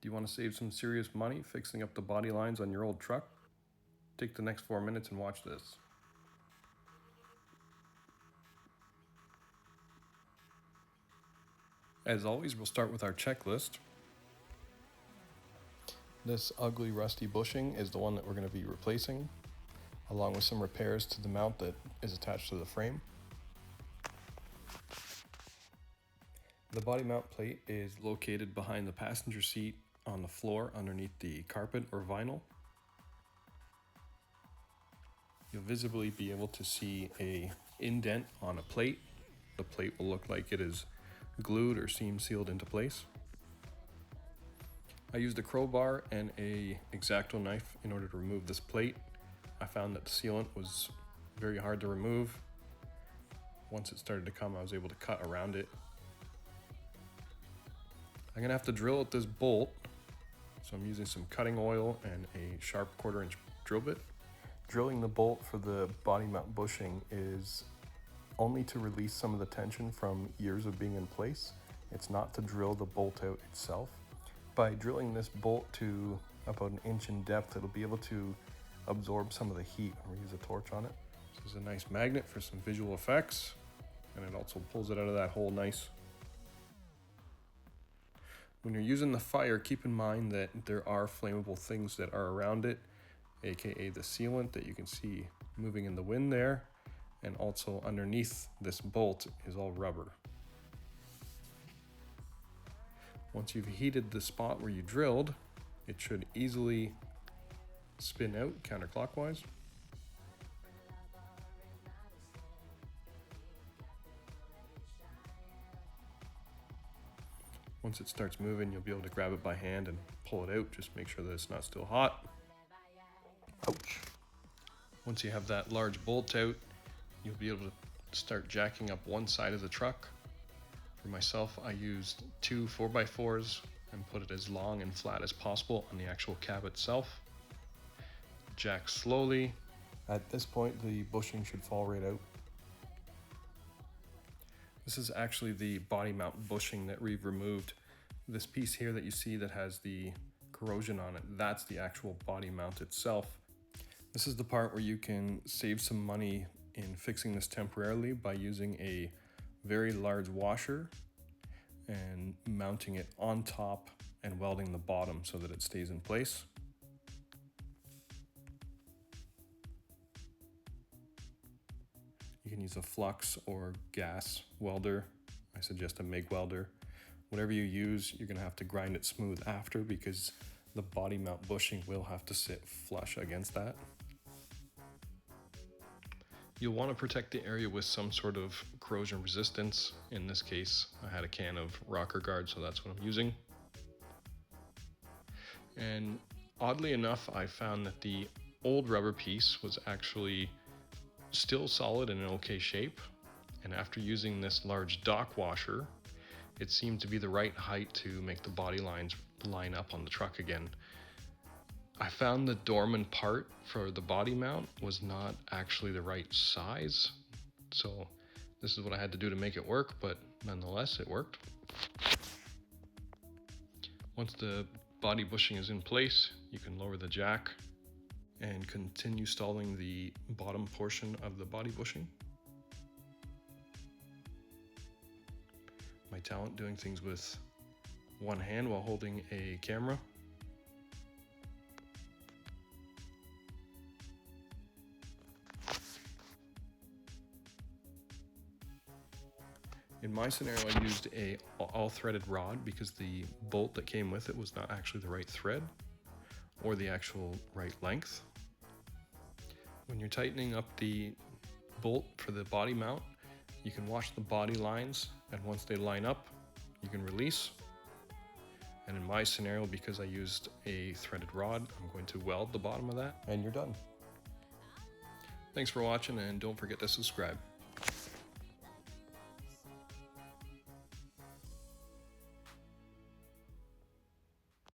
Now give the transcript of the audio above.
Do you want to save some serious money fixing up the body lines on your old truck? Take the next 4 minutes and watch this. As always, we'll start with our checklist. This ugly rusty bushing is the one that we're going to be replacing, along with some repairs to the mount that is attached to the frame. The body mount plate is located behind the passenger seat on the floor underneath the carpet or vinyl. You'll visibly be able to see an indent on a plate. The plate will look like it is glued or seam sealed into place. I used a crowbar and a X-Acto knife in order to remove this plate. I found that the sealant was very hard to remove. Once it started to come, I was able to cut around it. I'm gonna have to drill at this bolt, so I'm using some cutting oil and a sharp 1/4 inch drill bit. Drilling the bolt for the body mount bushing is only to release some of the tension from years of being in place. It's not to drill the bolt out itself. By drilling this bolt to about 1 inch in depth, it'll be able to absorb some of the heat when we use a torch on it. This is a nice magnet for some visual effects, and it also pulls it out of that hole nice. When you're using the fire, keep in mind that there are flammable things that are around it, aka the sealant that you can see moving in the wind there, and also underneath this bolt is all rubber. Once you've heated the spot where you drilled, it should easily spin out counterclockwise. Once it starts moving, you'll be able to grab it by hand and pull it out. Just make sure that it's not still hot. Ouch. Once you have that large bolt out, you'll be able to start jacking up one side of the truck. For myself, I used 2 4x4s and put it as long and flat as possible on the actual cab itself. Jack slowly. At this point, the bushing should fall right out. This is actually the body mount bushing that we've removed. This piece here that you see that has the corrosion on it, that's the actual body mount itself. This is the part where you can save some money in fixing this temporarily by using a very large washer and mounting it on top and welding the bottom so that it stays in place. You can use a flux or gas welder. I suggest a MIG welder. Whatever you use, you're gonna have to grind it smooth after because the body mount bushing will have to sit flush against that. You'll want to protect the area with some sort of corrosion resistance. In this case, I had a can of rocker guard, so that's what I'm using. And oddly enough, I found that the old rubber piece was actually still solid and in okay shape. And after using this large dock washer, it seemed to be the right height to make the body lines line up on the truck again. I found the dormant part for the body mount was not actually the right size. So this is what I had to do to make it work, but nonetheless, it worked. Once the body bushing is in place, you can lower the jack and continue installing the bottom portion of the body bushing. My talent doing things with one hand while holding a camera. In my scenario, I used a all-threaded rod because the bolt that came with it was not actually the right thread or the actual right length. When you're tightening up the bolt for the body mount, you can watch the body lines, and once they line up, you can release. And in my scenario, because I used a threaded rod, I'm going to weld the bottom of that, and you're done. Thanks for watching, and don't forget to subscribe.